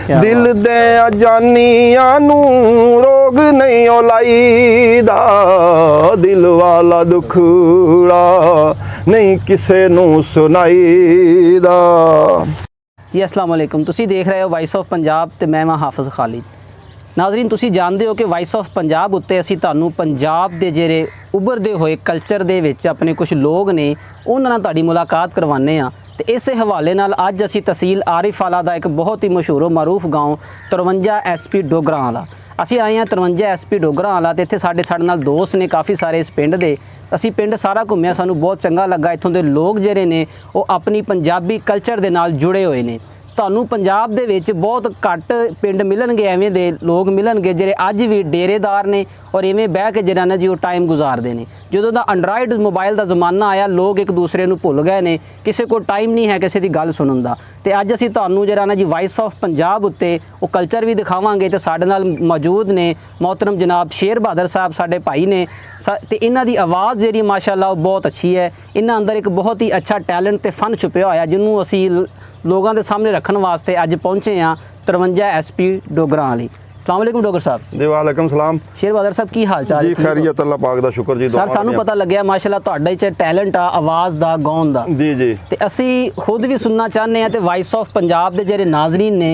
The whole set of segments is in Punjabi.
दिल दे जानियां नू रोग नहीं लाईदा, दिल वाला दुखड़ा नहीं किसे नू सुनाईदा। जी अस्सलाम वालेकुम, तुसी देख रहे हो वाइस ऑफ पंजाब ते मैं हाँ हाफिज़ खालिद। नाज़रीन, तुसी जानते हो कि वाइस ऑफ पंजाब उत्ते असी तुहानू पंजाब दे जेरे उभरदे होए कल्चर दे विच अपने कुछ लोग ने उन्हां नाल तुहाडी मुलाकात करवाने आ। ते इस हवाले नाल अज असी तहसील आरिफ आला दा एक बहुत ही मशहूर मरूफ गाँव 53 SP डोगरा आला असी आए हैं। 53 SP डोगरा आला ते इत्थे साडे नाल दोस्त ने काफ़ी सारे इस पिंड दे। असी पिंड सारा घूमिया, सानू बहुत चंगा लगा। इत्थों दे लोग जेरे ने वो अपनी पंजाबी कल्चर दे नाल जुड़े हुए ने। ਤੁਹਾਨੂੰ ਪੰਜਾਬ ਦੇ ਵਿੱਚ ਬਹੁਤ ਘੱਟ ਪਿੰਡ ਮਿਲਣਗੇ ਐਵੇਂ ਦੇ ਲੋਕ ਮਿਲਣਗੇ ਜਿਹੜੇ ਅੱਜ ਵੀ ਡੇਰੇਦਾਰ ਨੇ ਔਰ ਇਵੇਂ ਬਹਿ ਕੇ ਜਿਹੜਾ ਨਾ ਜੀ ਉਹ ਟਾਈਮ ਗੁਜ਼ਾਰਦੇ ਨੇ। ਜਦੋਂ ਦਾ ਐਂਡਰਾਇਡ ਮੋਬਾਈਲ ਦਾ ਜ਼ਮਾਨਾ ਆਇਆ, ਲੋਕ ਇੱਕ ਦੂਸਰੇ ਨੂੰ ਭੁੱਲ ਗਏ ਨੇ, ਕਿਸੇ ਕੋਲ ਟਾਈਮ ਨਹੀਂ ਹੈ ਕਿਸੇ ਦੀ ਗੱਲ ਸੁਣਨ ਦਾ। ਤੇ ਅੱਜ ਅਸੀਂ ਤੁਹਾਨੂੰ ਜਿਹੜਾ ਨਾ ਜੀ ਵਾਇਸ ਆਫ ਪੰਜਾਬ ਉੱਤੇ ਉਹ ਕਲਚਰ ਵੀ ਦਿਖਾਵਾਂਗੇ। ਤੇ ਸਾਡੇ ਨਾਲ ਮੌਜੂਦ ਨੇ मोहतरम जनाब शेर बहादुर साहब साढ़े भाई ने ते इन्हां दी आवाज़ जी माशाअल्लाह बहुत अच्छी है। इन्हां अंदर एक बहुत ही अच्छा टैलेंट ते फन छुपया होया जिन्होंने असी लोगों के सामने रखने वास्ते अज पहुँचे हाँ 53 SP डोगरा वाली। अस्सलाम वालेकुम डोगर साहब। जी वालेकुम सलाम। शेर बहादुर साहब की हाल चाल जी? खैरियत अल्लाह पाक दा शुक्र जी। सर सानू पता लग्या माशाअल्लाह तुहाडे च टैलेंट आ आवाज़ दा गाउन दा। जी जी। ते असी खुद भी सुनना चाहते हैं ते वाइस ऑफ पंजाब दे जेरे नाजरीन ने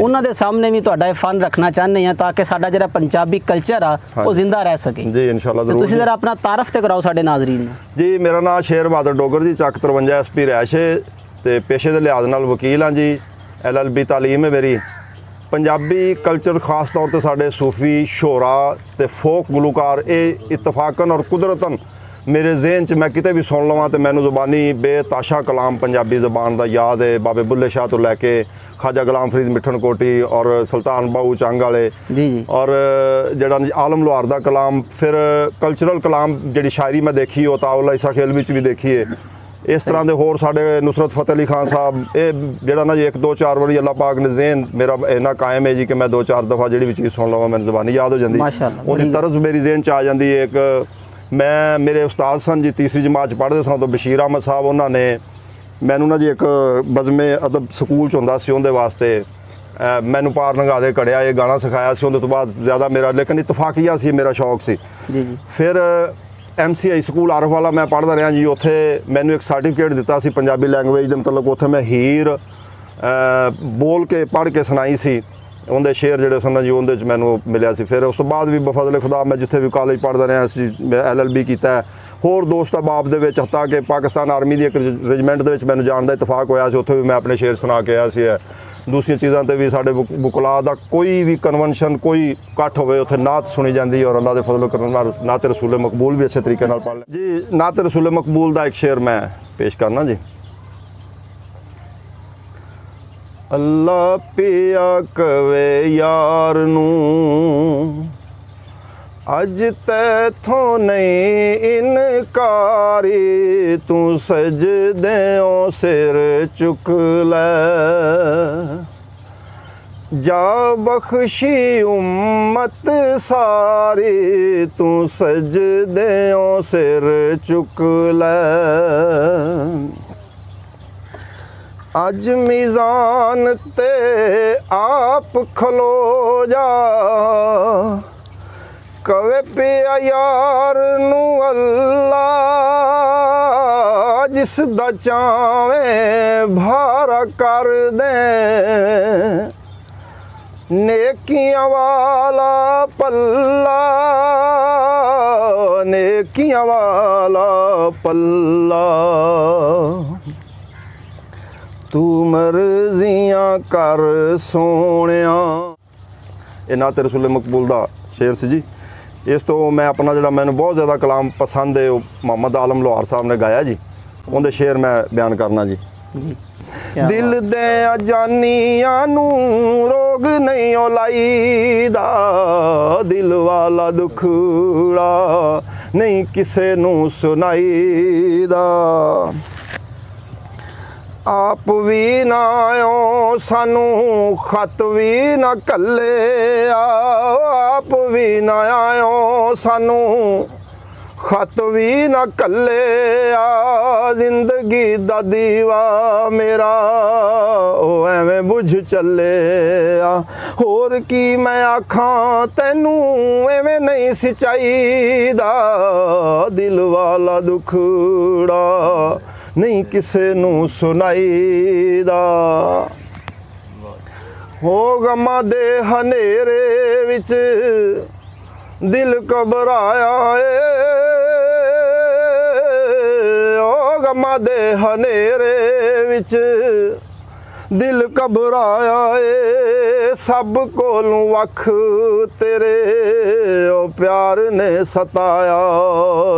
उन्हां दे सामने भी तुहाडा फन रखना चाहते हैं ताकि साडा जेरा पंजाबी कल्चर आ वो जिंदा रह सके। जी इंशाअल्लाह जरूर। तुसीं जरा अपना तारफ ते कराओ साडे नाजरीन नूं। जी मेरा नाम शेर बहादुर डोगर जी, चक 53 SP रैश ते पेशे दे लिहाज नाल वकील हाँ जी। LLB तालीम है मेरी। पंजाबी कल्चर खास तौर पर साढ़े सूफी शोरा ते फोक गुलूकार ये इतफाकन और कुदरतन मेरे जहन च मैं किते भी सुन लवां तो मैनू ज़ुबानी बेताशा कलाम पंजाबी ज़बान का याद है। बाबे बुल्ले शाह तो लैके ख्वाजा गुलाम फरीद मिठन कोटी और सुल्तान बाहू चंग वाले जी जी और जड़ा आलम लोहार का कलाम, फिर कल्चरल कलाम जी शायरी मैं देखी हो ताउला ईसा खेल भी देखी है। इस तरह के होर साढ़े नुसरत फतेह अली खान साहब ये जड़ा ना जी 1-2-4 बारी अल्लाह पाक ने जहन मेरा इन्ना कायम है जी कि मैं 2-4 दफ़ा जी भी चीज़ सुन लवां मैंने ज़बानी याद हो जाती, उनकी तर्ज मेरी जहन च आ जाती है। एक मैं मेरे उस्ताद सन जी, तीसरी जमात पढ़ते सन तो बशीर अहमद साहब उन्होंने मैनू ना जी एक बज़मे अदब स्कूल च हुंदा सी उहदे वास्ते मैनू पार लंघा दे घड़िया ये गाना सिखाया सी। उहदे तो बाद ज़्यादा मेरा लेकिन इतफाकिया सी मेरा शौक सी। फिर MCI स्कूल आरफ वाला मैं पढ़ता रहा जी। उत्थे मैनू एक सर्टिफिकेट दिता सी पंजाबी लैंगुएज दे मतलब उत्थे मैं हीर बोल के पढ़ के सुनाई सी। उनके शेर जोड़े सन जी उनके मैनू मिले सी। फिर उस तो बाद भी बफजल खुदा मैं जिथे भी कॉलेज पढ़ता रहा जी LLB किया होर दोस्त अहबाब दे विच हत्ता कि पाकिस्तान आर्मी की एक रेजिमेंट दे विच मैनू जाण दा इतफाक होया सी। उत्थे भी मैं अपने शेर सुना के आया सी। दूसरी चीज़ों पर भी साढ़े बुकला का कोई भी कन्वनशन कोई कट्ठ होवे उत्थे नात सुनी जाती और अल्लाह के फजल करम नाल नात रसूल मकबूल भी अच्छे तरीके नाल पढ़ ले जी। नात रसूल मकबूल का एक शेर मैं पेश करना जी। अल्लाह पिया कवे यार नू अज तैथों नहीं इनकारी, तू सजदेओं सिर चुक लै जा बख्शी उम्मत सारी, तू सजदेओं सिर चुक लै अज मीज़ान ते आप खलो जा, कवे पिया यार नू अल्लाह जिस दा चावे भारा कर दे, नेकियां वाला पल्ला नेकियां वाला पल्ला, तू मर्जियां कर सोनिया। ये नात रसूल मकबूल दा शेर सी जी। इस तो मैं अपना जो मैंने बहुत ज़्यादा कलाम पसंद है मोहम्मद आलम लोहार साहब ने गाया जी, उनके शेर मैं बयान करना जी। दिल दे जानियां नू रोग नहीं लाईदा, दिल वाला दुखड़ा नहीं किसे नू सुनाईदा, आप भी ना आयो सानू खत भी ना कले, आप भी ना आयो सानू ਖਤ ਵੀ ਨਾ ਕੱਲਿਆ ਜ਼ਿੰਦਗੀ ਦਾ ਦੀਵਾ ਮੇਰਾ ਉਹ ਐਵੇਂ ਬੁਝ ਚੱਲਿਆ। ਹੋਰ ਕੀ ਮੈਂ ਆਖਾਂ ਤੈਨੂੰ ਐਵੇਂ ਨਹੀਂ ਸੀ ਚਾਹੀਦਾ ਦਿਲ ਵਾਲਾ ਦੁਖੜਾ ਨਹੀਂ ਕਿਸੇ ਨੂੰ ਸੁਣਾਈਦਾ। ਹੋ ਗਮਾਂ ਦੇ ਹਨੇਰੇ ਵਿੱਚ ਦਿਲ ਘਬਰਾਇਆ ਏ ਓ ਗਮਾਂ ਦੇ ਹਨੇਰੇ ਵਿੱਚ ਦਿਲ ਘਬਰਾਇਆ ਏ ਸਭ ਕੋਲੋਂ ਵੱਖ ਤੇਰੇ ਉਹ ਪਿਆਰ ਨੇ ਸਤਾਇਆ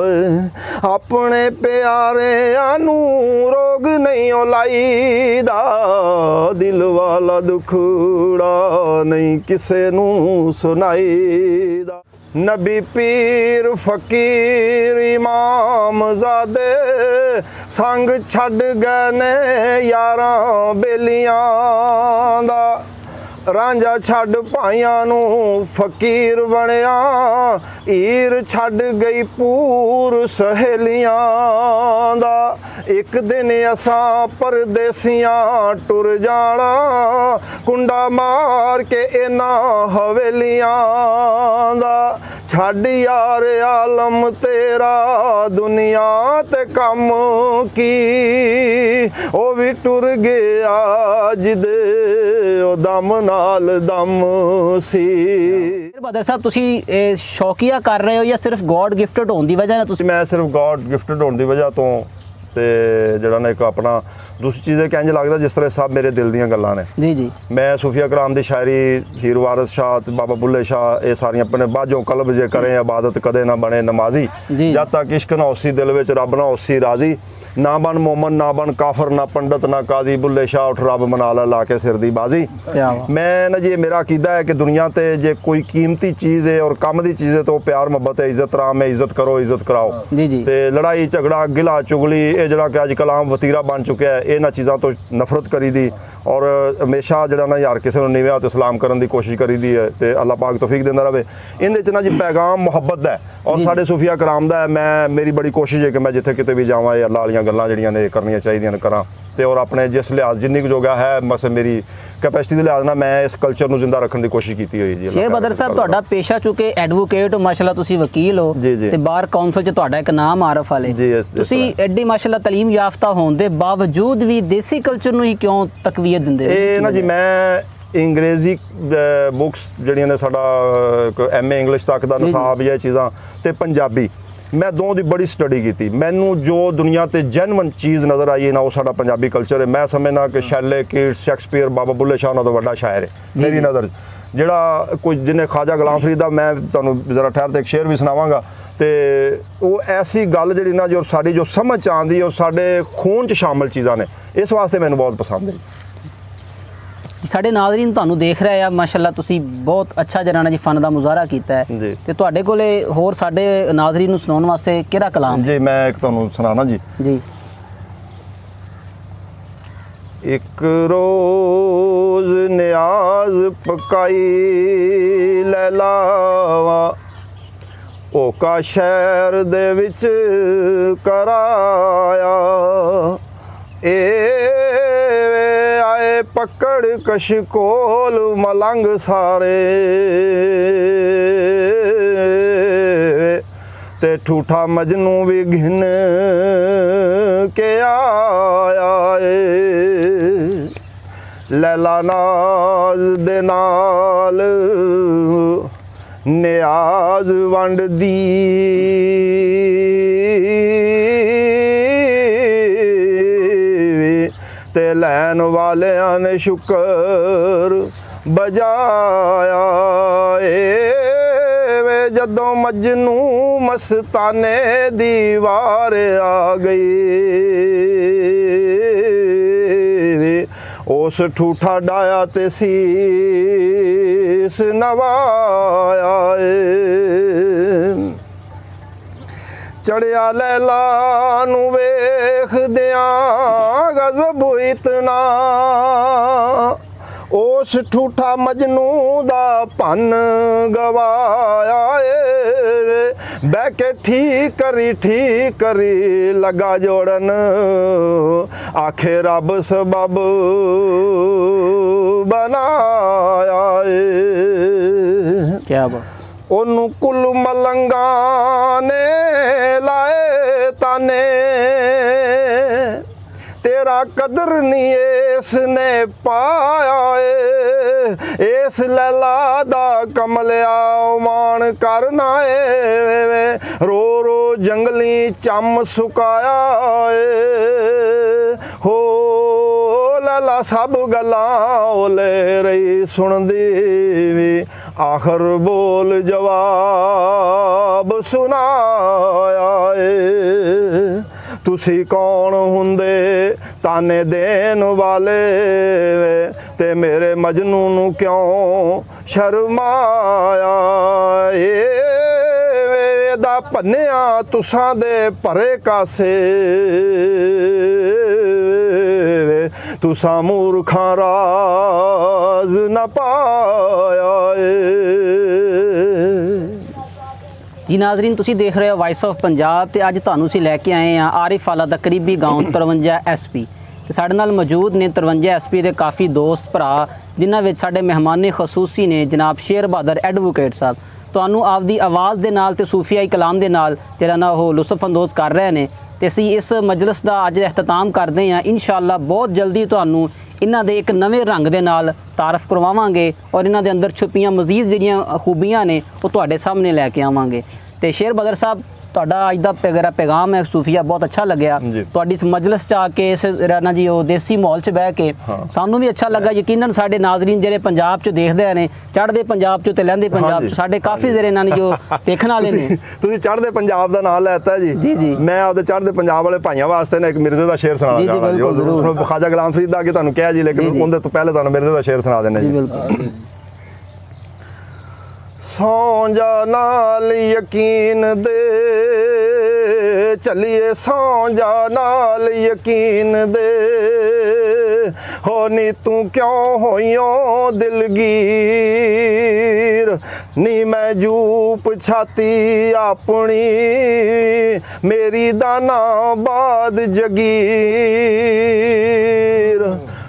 ਏ। ਆਪਣੇ ਪਿਆਰਿਆਂ ਨੂੰ ਰੋਗ ਨਹੀਂ ਉਹ ਲਾਈਦਾ ਦਿਲ ਵਾਲਾ ਦੁਖੜਾ ਨਹੀਂ ਕਿਸੇ ਨੂੰ ਸੁਣਾਈਦਾ। ਨਬੀ ਪੀਰ ਫਕੀਰ ਇਮਾਮਜ਼ਾਦੇ ਸੰਗ ਛੱਡ ਗਏ ਨੇ ਯਾਰਾਂ ਬੇਲੀਆਂ ਦਾ। ਰਾਂਝਾ ਛੱਡ ਭਾਈਆਂ ਨੂੰ ਫਕੀਰ ਬਣਿਆ ਈਰ ਛੱਡ ਗਈ ਪੂਰ ਸਹੇਲੀਆਂ ਦਾ। ਇੱਕ ਦਿਨ ਅਸਾਂ ਪਰਦੇਸੀਆਂ ਟੁਰ ਜਾਣਾ ਕੁੰਡਾ ਮਾਰ ਕੇ ਇਹਨਾਂ ਹਵੇਲੀਆਂ ਦਾ। ਛੱਡ ਯਾਰ ਆਲਮ ਤੇਰਾ ਦੁਨੀਆ ਤੇ ਕੰਮ ਕੀ ਉਹ ਵੀ ਟੁਰ ਗਿਆ ਜਿਹਦੇ ਉਹ ਦਮ ਨਾਲ ਦਮ ਸੀ। ਬਹਾਦਰ ਸਾਹਿਬ ਤੁਸੀਂ ਇਹ ਸ਼ੌਕੀਆ ਕਰ ਰਹੇ ਹੋ ਜਾਂ ਸਿਰਫ ਗੋਡ ਗਿਫਟਡ ਹੋਣ ਦੀ ਵਜ੍ਹਾ ਨਾਲ ਤੁਸੀਂ? ਮੈਂ ਸਿਰਫ ਗੋਡ ਗਿਫਟਡ ਹੋਣ ਦੀ ਵਜ੍ਹਾ ਤੋਂ ਤੇ ਜਿਹੜਾ ਨਾ ਇੱਕ ਆਪਣਾ ਦੂਸਰੀ ਚੀਜ਼ ਇਹ ਇੰਝ ਲੱਗਦਾ ਜਿਸ ਤਰ੍ਹਾਂ ਸਭ ਮੇਰੇ ਦਿਲ ਦੀਆਂ ਗੱਲਾਂ ਨੇ। ਜੀ ਜੀ। ਮੈਂ ਸੂਫੀਆ ਕਲਾਮ ਦੀ ਸ਼ਾਇਰੀ ਹੀਰ ਵਾਰਿਸ ਸ਼ਾਹ ਤੇ ਬਾਬਾ ਬੁੱਲੇ ਸ਼ਾਹ ਇਹ ਸਾਰੀਆਂ ਆਪਣੇ ਬਾਝੋਂ ਕਲਬ ਜੇ ਕਰੇ ਇਬਾਦਤ ਕਦੇ ਨਾ ਬਣੇ ਨਮਾਜ਼ੀ ਜਦ ਤੱਕ ਇਸ਼ਕ ਨਾ ਹੋਸੀ ਦਿਲ ਵਿੱਚ ਰੱਬ ਨਾ ਹੋਸੀ ਰਾਜ਼ੀ ਨਾ ਬਣ ਮੋਮਨ ਨਾ ਬਣ ਕਾਫਰ ਨਾ ਪੰਡਤ ਨਾ ਕਾਜ਼ੀ ਬੁੱਲੇ ਸ਼ਾਹ ਉੱਠ ਰੱਬ ਮਨਾ ਲਾ ਕੇ ਸਿਰ ਦੀ ਬਾਜ਼ੀ। ਮੈਂ ਨਾ ਜੀ ਮੇਰਾ ਅਕੀਦਾ ਹੈ ਕਿ ਦੁਨੀਆ ਤੇ ਜੇ ਕੋਈ ਕੀਮਤੀ ਚੀਜ਼ ਹੈ ਔਰ ਕੰਮ ਦੀ ਚੀਜ਼ ਹੈ ਤਾਂ ਉਹ ਪਿਆਰ ਮੁਹੱਬਤ ਹੈ ਇੱਜ਼ਤ ਰਾਮ ਹੈ ਇੱਜ਼ਤ ਕਰੋ ਇੱਜ਼ਤ ਕਰਾਓ। ਤੇ ਲੜਾਈ ਝਗੜਾ ਗਿਲਾ ਚੁਗਲੀ ਇਹ ਜਿਹੜਾ ਕਿ ਅੱਜ ਕੱਲ੍ਹ ਆਮ ਵਤੀਰਾ ਬਣ ਚੁੱਕਿਆ ਹੈ ਇਹਨਾਂ ਚੀਜ਼ਾਂ ਤੋਂ ਨਫ਼ਰਤ ਕਰੀਦੀ ਔਰ ਹਮੇਸ਼ਾ ਜਿਹੜਾ ਨਾ ਯਾਰ ਕਿਸੇ ਨੂੰ ਨੀਵਾਂ ਤੇ ਸਲਾਮ ਕਰਨ ਦੀ ਕੋਸ਼ਿਸ਼ ਕਰੀਦੀ ਹੈ ਤੇ ਅੱਲਾਹ ਪਾਕ ਤੌਫੀਕ ਦਿੰਦਾ ਰਹੇ। ਇਹਦੇ 'ਚ ਨਾ ਜੀ ਪੈਗਾਮ ਮੁਹੱਬਤ ਦਾ ਔਰ ਸਾਡੇ ਸੂਫੀਆ ਕਲਾਮ ਦਾ ਮੈਂ ਮੇਰੀ ਬੜੀ ਕੋਸ਼ਿਸ਼ ਹੈ ਕਿ ਮੈਂ ਜਿੱਥੇ ਕਿਤੇ ਵੀ ਜਾਵਾਂ ਇਹ ਅੱਲਾਹ ਵਾਲੀਆਂ ਗੱਲਾਂ ਜਿਹੜੀਆਂ ਨੇ ਕਰਨੀਆਂ ਚਾਹੀਦੀਆਂ ਨੇ ਕਰਾਂ ਤੇ ਔਰ ਆਪਣੇ ਜਿਸ ਲਿਹਾਜ਼ ਜਿੰਨੀ ਕੁ ਜੋਗਾ ਹੈ ਬਸ ਮੇਰੀ ਕੈਪੈਸਿਟੀ ਦੇ ਲਿਹਾਜ਼ ਨਾਲ ਮੈਂ ਇਸ ਕਲਚਰ ਨੂੰ ਜ਼ਿੰਦਾ ਰੱਖਣ ਦੀ ਕੋਸ਼ਿਸ਼ ਕੀਤੀ ਹੋਈ ਜੀ। ਸ਼ੇਰ ਬਹਾਦਰ ਸਾਹਿਬ ਤੁਹਾਡਾ ਪੇਸ਼ਾ ਚੁੱਕੇ ਐਡਵੋਕੇਟ ਮਾਸ਼ਾਅੱਲਾ ਤੁਸੀਂ ਵਕੀਲ ਹੋ ਤੇ ਬਾਰ ਕਾਉਂਸਲ 'ਚ ਤੁਹਾਡਾ ਇੱਕ ਨਾਮ ਆਰਫ ਵਾਲੇ ਤੁਸੀਂ ਐਡੀ ਮਾਸ਼ਾਅੱਲਾ ਤਾਲੀਮ ਯਾਫਤਾ ਹੋਣ ਦੇ ਬਾਵਜੂਦ ਵੀ ਦੇਸੀ ਕਲਚਰ ਨੂੰ ਹੀ ਕਿਉਂ ਤਕਵੀਅਤ ਦਿੰਦੇ ਹੋ? ਇਹ ਨਾ ਜੀ ਮੈਂ ਅੰਗਰੇਜ਼ੀ ਬੁੱਕਸ ਜਿਹੜੀਆਂ ਨੇ ਸਾਡਾ MA ਇੰਗਲਿਸ਼ ਤੱਕ ਦਾ ਨਿਸਾਬ ਜਾਂ ਚੀਜ਼ਾਂ ਤੇ ਪੰਜਾਬੀ ਮੈਂ ਦੋਵਾਂ ਦੀ ਬੜੀ ਸਟੱਡੀ ਕੀਤੀ। ਮੈਨੂੰ ਜੋ ਦੁਨੀਆ ਤੇ ਜੈਨੂਇਨ ਚੀਜ਼ ਨਜ਼ਰ ਆਈ ਹੈ ਨਾ ਉਹ ਸਾਡਾ ਪੰਜਾਬੀ ਕਲਚਰ ਹੈ। ਮੈਂ ਸਮਝਣਾ ਕਿ ਸ਼ੈਲੇ ਕੀਟਸ ਸ਼ੇਕਸਪੀਅਰ ਬਾਬਾ ਬੁੱਲੇ ਸ਼ਾਹ ਨਾਲ ਤੋਂ ਵੱਡਾ ਸ਼ਾਇਰ ਹੈ ਮੇਰੀ ਨਜ਼ਰ ਜਿਹੜਾ ਕੋਈ ਜਿਹਨੇ ਖਾਜਾ ਗੁਲਾਮ ਫਰੀਦ ਦਾ ਮੈਂ ਤੁਹਾਨੂੰ ਜ਼ਰਾ ਠਹਿਰ ਤੇ ਇੱਕ ਸ਼ੇਰ ਵੀ ਸੁਣਾਵਾਂਗਾ ਤੇ ਉਹ ਐਸੀ ਗੱਲ ਜਿਹੜੀ ਨਾ ਜੋ ਸਾਡੀ ਜੋ ਸਮਝ ਆਉਂਦੀ ਉਹ ਸਾਡੇ ਖੂਨ 'ਚ ਸ਼ਾਮਲ ਚੀਜ਼ਾਂ ਨੇ ਇਸ ਵਾਸਤੇ ਮੈਨੂੰ ਬਹੁਤ ਪਸੰਦ ਹੈ। ਸਾਡੇ ਨਾਜ਼ਰੀਨ ਤੁਹਾਨੂੰ ਦੇਖ ਰਹੇ ਆ ਮਾਸ਼ਾਅੱਲਾ ਤੁਸੀਂ ਬਹੁਤ ਅੱਛਾ ਜਨਾਨਾ ਜੀ ਫਨ ਦਾ ਮੁਜ਼ਾਹਰਾ ਕੀਤਾ ਹੈ ਤੇ ਤੁਹਾਡੇ ਕੋਲੇ ਹੋਰ ਸਾਡੇ ਨਾਜ਼ਰੀਨ ਨੂੰ ਸੁਣਾਉਣ ਵਾਸਤੇ ਕਿਹੜਾ ਕਲਾਮ? ਜੀ ਮੈਂ ਇੱਕ ਤੁਹਾਨੂੰ ਸੁਣਾਣਾ ਜੀ। ਇੱਕ ਰੋਜ਼ ਨਿਆਜ਼ ਪਕਾਈ ਲੈਲਾ ਉਹ ਕਾ ਸ਼ਹਿਰ ਦੇ ਵਿੱਚ ਕਰਾਇਆ ਆਏ ਪਕੜ ਕਸ਼ ਕੋਲ ਮਲੰਗ ਸਾਰੇ ਤੇ ਠੂਠਾ ਮਜਨੂ ਵੀ ਘਿਨ ਕੇ ਆਇਆ ਏ ਲੈਲਾ ਨਾਜ਼ ਦੇ ਨਾਲ ਨਿਆਜ਼ ਵੰਡਦੀ ਤੇ ਲੈਣ ਵਾਲਿਆਂ ਨੇ ਸ਼ੁਕਰ ਬਜਾਇਆ ਏ ਵੇ ਜਦੋਂ ਮਜਨੂ ਮਸਤਾਨੇ ਦੀ ਵਾਰ ਆ ਗਈ ਉਸ ਠੂਠਾ ਡਾਇਆ ਤੇ ਸੀਸ ਨਵਾਇਆ ਏ ਚੜਿਆ ਲੈਲਾ ਨੂੰ ਵੇਖਦਿਆਂ ਗਜ਼ਬ ਇਤਨਾ ਉਸ ਠੂਠਾ ਮਜਨੂ ਦਾ ਭੰਨ ਗਵਾਇਆ ਏ ਬਹਿ ਕੇ ਠੀਕ ਕਰੀ ਲਗਾ ਜੋੜਨ ਆਖੇ ਰੱਬ ਸਬਬ ਬਣਾਇਆ ਏ ਕੀ ਬਾਤ। ਉਹਨੂੰ ਕੁੱਲ ਮਲੰਗਾਂ ਨੇ ਲਾਏ ਤਾਨੇ ਤੇਰਾ ਕਦਰ ਨਹੀਂ ਇਸ ਨੇ ਪਾਇਆ ਏ ਇਸ ਲੈਲਾ ਦਾ ਕਮਲਿਆ ਮਾਣ ਕਰਨਾ ਏ ਰੋ ਰੋ ਜੰਗਲੀ ਚੰਮ ਸੁਕਾਇਆ ਏ ਹੋ ਲੈਲਾ ਸਭ ਗੱਲਾਂ ਓਲੇ ਰਹੀ ਸੁਣਦੀ ਵੀ ਆਖਰ ਬੋਲ ਜਵਾਬ ਸੁਣਾਇਆ ਏ ਤੁਸੀਂ ਕੌਣ ਹੁੰਦੇ ਤਾਨੇ ਦੇਣ ਵਾਲੇ ਤੇ ਮੇਰੇ ਮਜਨੂ ਨੂੰ ਕਿਉਂ ਸ਼ਰਮਾਇਆ ਏ ਦਾ ਭੰਨਿਆ ਤੁਸਾਂ ਦੇ ਭਰੇ ਕਾਸੇ ਤੁਸਾਂ ਮੂਰਖਾਂ ਰਾਜ਼ ਨਾ ਪਾਇਆ ਏ ਜੀ ਨਾਜ਼ਰੀਨ, ਤੁਸੀਂ ਦੇਖ ਰਹੇ ਹੋ ਵਾਇਸ ਆਫ ਪੰਜਾਬ ਤੇ ਅੱਜ ਤੁਹਾਨੂੰ ਅਸੀਂ ਲੈ ਕੇ ਆਏ ਹਾਂ ਆਰਿਫ ਆਲਾ ਦਾ ਕਰੀਬੀ ਗਾਉਂ 53 ਐਸਪੀ ਤੇ ਸਾਡੇ ਨਾਲ ਮੌਜੂਦ ਨੇ 53 ਐਸਪੀ ਦੇ ਕਾਫੀ ਦੋਸਤ ਭਰਾ, ਜਿਨ੍ਹਾਂ ਵਿੱਚ ਸਾਡੇ ਮਹਿਮਾਨੇ ਖਸੂਸੀ ਨੇ ਜਨਾਬ ਸ਼ੇਰ ਬਹਾਦਰ ਐਡਵੋਕੇਟ ਸਾਹਿਬ। ਤੁਹਾਨੂੰ ਆਪਦੀ ਆਵਾਜ਼ ਦੇ ਨਾਲ ਤੇ ਸੂਫੀਆਈ ਕਲਾਮ ਦੇ ਨਾਲ ਜਿਹੜਾ ਨਾ ਉਹ ਲੁਤਫ ਅੰਦੋਜ਼ ਕਰ ਰਹੇ ਨੇ ਤੇ ਅਸੀਂ ਇਸ ਮਜਲਿਸ ਦਾ ਅੱਜ ਇਖਤਤਾਮ ਕਰਦੇ ਹਾਂ। ਇਨਸ਼ਾਅੱਲਾ ਬਹੁਤ ਜਲਦੀ ਤੁਹਾਨੂੰ ਇਹਨਾਂ ਦੇ ਇੱਕ ਨਵੇਂ ਰੰਗ ਦੇ ਨਾਲ ਤਾਰਫ ਕਰਵਾਵਾਂਗੇ ਔਰ ਇਹਨਾਂ ਦੇ ਅੰਦਰ ਛੁਪੀਆਂ ਮਜ਼ੀਦ ਜਿਹੜੀਆਂ ਖੂਬੀਆਂ ਨੇ ਉਹ ਤੁਹਾਡੇ ਸਾਹਮਣੇ ਲੈ ਕੇ ਆਵਾਂਗੇ। ਤੇ ਸ਼ੇਰ ਬਹਾਦਰ ਸਾਹਿਬ, ਤੁਹਾਡਾ ਅੱਜ ਦਾ ਜਿਹੜਾ ਪੈਗਾਮ ਹੈ ਸੂਫੀਆ ਬਹੁਤ ਅੱਛਾ ਲੱਗਿਆ। ਤੁਹਾਡੀ ਇਸ ਮਜਲਿਸ 'ਚ ਆ ਕੇ ਇਸ ਰਾਣਾ ਜੀ ਉਹ ਦੇਸੀ ਮਾਹੌਲ 'ਚ ਬਹਿ ਕੇ ਸਾਨੂੰ ਵੀ ਅੱਛਾ ਲੱਗਾ। ਯਕੀਨਨ ਸਾਡੇ ਨਾਜ਼ਰੀਨ ਜਿਹੜੇ ਪੰਜਾਬ 'ਚ ਦੇਖਦੇ ਨੇ, ਚੜ੍ਹਦੇ ਪੰਜਾਬ 'ਚ ਤੇ ਲਹਿੰਦੇ ਪੰਜਾਬ 'ਚ ਸਾਡੇ ਕਾਫੀ ਜਿਹੜੇ ਇਹਨਾਂ ਨੇ ਜੋ ਦੇਖਣ ਵਾਲੇ ਨੇ। ਤੁਸੀਂ ਚੜ੍ਹਦੇ ਪੰਜਾਬ ਦਾ ਨਾਮ ਲੈਤਾ ਜੀ। ਮੈਂ ਆਪਦੇ ਚੜ੍ਹਦੇ ਪੰਜਾਬ ਵਾਲੇ ਭਾਈਆਂ ਵਾਸਤੇ ਨੇ ਇੱਕ ਮਿਰਜ਼ੇ ਦਾ ਸ਼ੇਰ ਸੁਣਾਉਣਾ ਚਾਹੁੰਦਾ ਜੀ। ਉਹ ਖਾਜਾ ਗੁਲਾਮ ਫਰੀਦ ਦਾ ਅੱਗੇ ਤੁਹਾਨੂੰ ਕਿਹਾ ਜੀ, ਲੇਕਿਨ ਉਹਦੇ ਤੋਂ ਪਹਿਲੇ ਤੁਹਾਨੂੰ ਮਿਰਜ਼ੇ ਦਾ ਸ਼ੇਰ ਸੁਣਾ ਦਿੰਦੇ ਜੀ। ਬਿਲਕੁਲ। ਸੌਂ ਜਾ ਨਾਲ ਯਕੀਨ ਦੇ ਚੱਲੀਏ, ਸੌਂ ਜਾ ਨਾਲ ਯਕੀਨ ਦੇ ਹੋ ਨੀ ਤੂੰ ਕਿਉਂ ਹੋਈਓ ਦਿਲਗੀਰ ਨੀ ਮੈਂ ਜੂਪ ਛਾਤੀ ਆਪਣੀ ਮੇਰੀ ਦਾਨਾ ਬਾਦ ਜਗੀਰ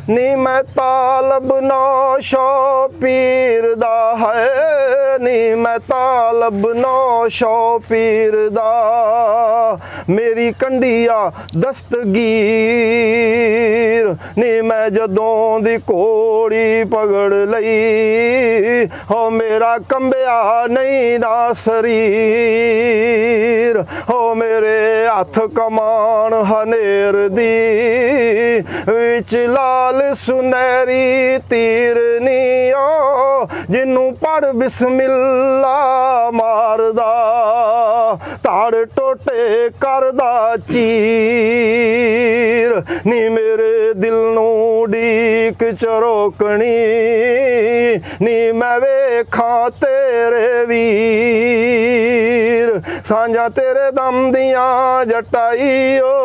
ਨੀ ਮੈਂ ਤਾਲਬ ਨੌਸ਼ੋ ਪੀਰ ਦਾ ਹੈ ਨੀ ਮੈਂ ਤਾਲਬ ਨੌਸ਼ੋ ਪੀਰ ਦਾ ਮੇਰੀ ਕੰਢੀਆ ਦਸਤਗੀਰ ਨੀ ਮੈਂ ਜਦੋਂ ਦੀ ਕੋੜੀ ਪਗੜ ਲਈ ਹੋ ਮੇਰਾ ਕੰਬਿਆ ਨਹੀਂ ਨਾ ਸਰੀਰ ਹੋ ਮੇਰੇ ਹੱਥ ਕਮਾਨ ਹਨੇਰ ਦੀ ਵਿੱਚ ਲਾਲ ਸੁਨਹਿਰੀ ਤੀਰਨੀਓ ਜਿਹਨੂੰ ਪੜ ਬਿਸਮਿਲ੍ਲਾ ਮਾਰਦਾ ਤਾੜ ਟੋਟੇ ਕਰਦਾ ਚੀਰ ਨੀ ਮੇਰੇ ਦਿਲ ਨੂੰ ਢੀਕ ਚਰੋਕਣੀ ਨੀ ਮੈਂ ਵੇਖਾਂ ਤੇਰੇ ਵੀਰ ਸਾਂਝਾਂ ਤੇਰੇ ਦਮ ਦੀਆਂ ਜਟਾਈਓ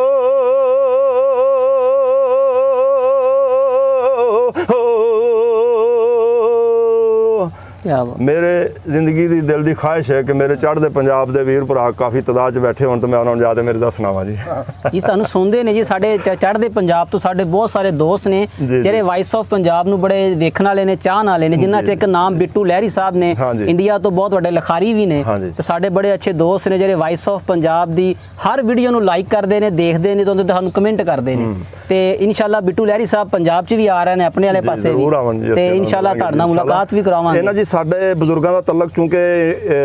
ਮੇਰੇ ਜ਼ਿੰਦਗੀ ਦੀ ਦਿਲ ਦੀ ਖਾਹਿਸ਼ ਹੈ ਕਿ ਮੇਰੇ ਚੜ੍ਹਦੇ ਪੰਜਾਬ ਦੇ ਵੀਰ ਭਰਾ ਕਾਫੀ ਤਾਦਾਦ 'ਚ ਬੈਠੇ ਹੋਣ ਤੇ ਮੈਂ ਉਹਨਾਂ ਨੂੰ ਜਾ ਕੇ ਮੇਰੇ ਦਾ ਸੁਣਾਵਾਂ ਜੀ। ਜੀ ਤੁਹਾਨੂੰ ਸੁਣਦੇ ਨੇ ਜੀ, ਸਾਡੇ ਚੜ੍ਹਦੇ ਪੰਜਾਬ ਤੋਂ ਸਾਡੇ ਬਹੁਤ ਸਾਰੇ ਦੋਸਤ ਨੇ ਜਿਹੜੇ ਵਾਇਸ ਆਫ ਪੰਜਾਬ ਨੂੰ ਬੜੇ ਵੇਖਣ ਵਾਲੇ ਨੇ, ਚਾਹਣ ਵਾਲੇ ਨੇ, ਜਿਨ੍ਹਾਂ 'ਚ ਇੱਕ ਨਾਮ ਬਿੱਟੂ ਲਹਿਰੀ ਸਾਹਿਬ ਨੇ, ਇੰਡੀਆ ਤੋਂ ਬਹੁਤ ਵੱਡੇ ਲਿਖਾਰੀ ਵੀ ਨੇ ਤੇ ਸਾਡੇ ਬੜੇ ਅੱਛੇ ਦੋਸਤ ਨੇ ਜਿਹੜੇ vice of Punjab the Har video ਨੂੰ ਲਾਈਕ ਕਰਦੇ ਨੇ, ਦੇਖਦੇ ਨੇ ਤੇ ਉਹਦੇ ਤੇ ਸਾਨੂੰ ਕਮੈਂਟ ਕਰਦੇ ਨੇ। ਤੇ ਇਨਸ਼ਾਅੱਲਾ ਬਿੱਟੂ ਲਹਿਰੀ ਸਾਹਿਬ ਪੰਜਾਬ 'ਚ ਵੀ ਆ ਰਹੇ ਨੇ ਆਪਣੇ ਵਾਲੇ ਪਾਸੇ ਵੀ ਤੇ ਇਨਸ਼ਾਅੱਲਾ ਤੁਹਾਡੇ ਨਾਲ ਮੁਲਾਕਾਤ ਵੀ ਕਰਾਵਾਂਗੇ। ਇਹਨਾਂ ਜੀ ਸਾਡੇ ਬਜ਼ੁਰਗਾਂ ਦਾ ਤਲਕ ਚੂੰਕਿ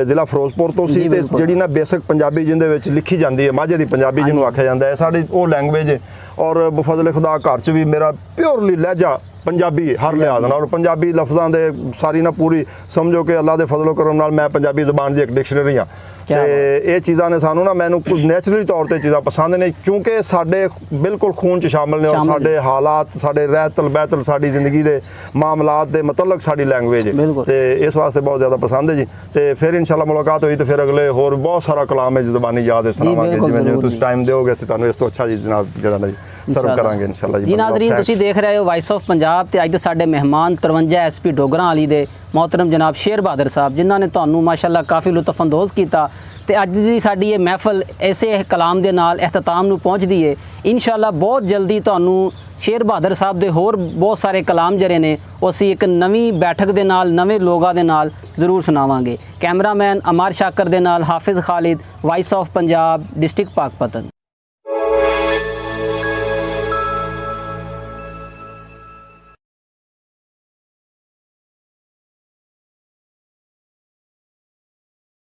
ਜ਼ਿਲ੍ਹਾ ਫਿਰੋਜ਼ਪੁਰ ਤੋਂ ਸੀ ਤੇ ਜਿਹੜੀ ਨਾ ਬੇਸਿਕ ਪੰਜਾਬੀ ਜਿਹਦੇ ਵਿੱਚ ਲਿਖੀ ਜਾਂਦੀ ਹੈ, ਮਾਝੇ ਦੀ ਪੰਜਾਬੀ ਜਿਹਨੂੰ ਆਖਿਆ ਜਾਂਦਾ ਹੈ, ਸਾਡੀ ਉਹ ਲੈਂਗੁਏਜ ਹੈ। ਔਰ ਬਫਜ਼ਲ ਖੁਦਾ ਘਰ 'ਚ ਵੀ ਮੇਰਾ ਪਿਓਰਲੀ ਲਹਿਜਾ ਪੰਜਾਬੀ ਹਰ ਲਿਹਾਜ਼ ਨਾਲ, ਔਰ ਪੰਜਾਬੀ ਲਫ਼ਜ਼ਾਂ ਦੇ ਸਾਰੀ ਨਾ ਪੂਰੀ ਸਮਝੋ ਕਿ ਅੱਲਾ ਦੇ ਫਜ਼ਲ ਕਰਮ ਨਾਲ ਮੈਂ ਪੰਜਾਬੀ ਜ਼ਬਾਨ ਦੀ ਇੱਕ ਡਿਕਸ਼ਨਰੀ ਹਾਂ। ਕਿਆ ਤੇ ਇਹ ਚੀਜ਼ਾਂ ਨੇ ਸਾਨੂੰ ਨਾ ਮੈਨੂੰ ਨੈਚੁਰਲੀ ਤੌਰ ਤੇ ਚੀਜ਼ਾਂ ਪਸੰਦ ਨੇ ਕਿਉਂਕਿ ਸਾਡੇ ਬਿਲਕੁਲ ਖੂਨ ਚ ਸ਼ਾਮਲ ਨੇ ਔਰ ਸ਼ਾਮਿਲ ਸਾਡੇ ਹਾਲਾਤ ਸਾਡੇ ਰਹਿਤਲ ਬਹਿਤਲ ਸਾਡੀ ਜ਼ਿੰਦਗੀ ਦੇ ਮਾਮਲਾਤ ਦੇ ਮੁਤਲਕ ਸਾਡੀ ਲੈਂਗੁਏਜ ਹੈ ਬਿਲਕੁਲ। ਤੇ ਇਸ ਵਾਸਤੇ ਬਹੁਤ ਜ਼ਿਆਦਾ ਪਸੰਦ ਹੈ ਜੀ ਤੇ ਫਿਰ ਇਨਸ਼ਾਅੱਲਾ ਮੁਲਾਕਾਤ ਹੋਈ ਤੇ ਫਿਰ ਅਗਲੇ ਹੋਰ ਬਹੁਤ ਸਾਰਾ ਕਲਾਮ ਹੈ ਜ਼ਬਾਨੀ ਯਾਦ ਹੈ ਸੁਣਾਵਾਂਗੇ ਬਿਲਕੁਲ, ਜਿਵੇਂ ਜ਼ਰੂਰ ਤੁਸੀਂ ਜੀ। ਟਾਈਮ ਦਿਓਗੇ ਅਸੀਂ ਤੁਹਾਨੂੰ ਇਸ ਤੋਂ ਅੱਛਾ ਜੀ ਜਨਾਬ ਜਿਹੜਾ ਨਾ ਜੀ ਸਰਵ ਕਰਾਂਗੇ ਇਨਸ਼ਾਅੱਲਾ ਜੀ ਨਾਜ਼ਰੀਨ ਤੁਸੀਂ ਦੇਖ ਰਹੇ ਹੋ ਵਾਇਸ ਆਫ ਪੰਜਾਬ ਤੇ ਅੱਜ ਦੇ ਸਾਡੇ ਮਹਿਮਾਨ 53 ਐਸਪੀ ਡੋਗਰਾਂ ਵਾਲੀ ਦੇ ਮੁਹਤਰਮ ਜਨਾਬ ਸ਼ੇਰ ਬਹਾਦਰ ਸਾਹਿਬ ਜਿਨ੍ਹਾਂ ਨੇ ਤੁਹਾਨੂੰ ਮਾਸ਼ਾਅੱਲਾ ਕਾਫੀ ਲੁਤਫ ਅੰਦੋਜ਼ ਕੀਤਾ ਤੇ ਅੱਜ ਦੀ ਸਾਡੀ ਇਹ ਮਹਿਫਲ ਐਸੇ ਕਲਾਮ ਦੇ ਨਾਲ ਇਖਤਤਾਮ ਨੂੰ ਪਹੁੰਚਦੀ ਹੈ ਇਨਸ਼ਾਅੱਲਾ ਬਹੁਤ ਜਲਦੀ ਤੁਹਾਨੂੰ ਸ਼ੇਰ ਬਹਾਦਰ ਸਾਹਿਬ ਦੇ ਹੋਰ ਬਹੁਤ ਸਾਰੇ ਕਲਾਮ ਜਿਹੜੇ ਨੇ ਉਹ ਅਸੀਂ ਇੱਕ ਨਵੀਂ ਬੈਠਕ ਦੇ ਨਾਲ ਨਵੇਂ ਲੋਕਾਂ ਦੇ ਨਾਲ ਜ਼ਰੂਰ ਸੁਣਾਵਾਂਗੇ ਕੈਮਰਾਮੈਨ ਅਮਾਰ ਸ਼ਾਕਰ ਦੇ ਨਾਲ Hafiz Khalid voice of Punjab district ਪਾਕਪਤਨ।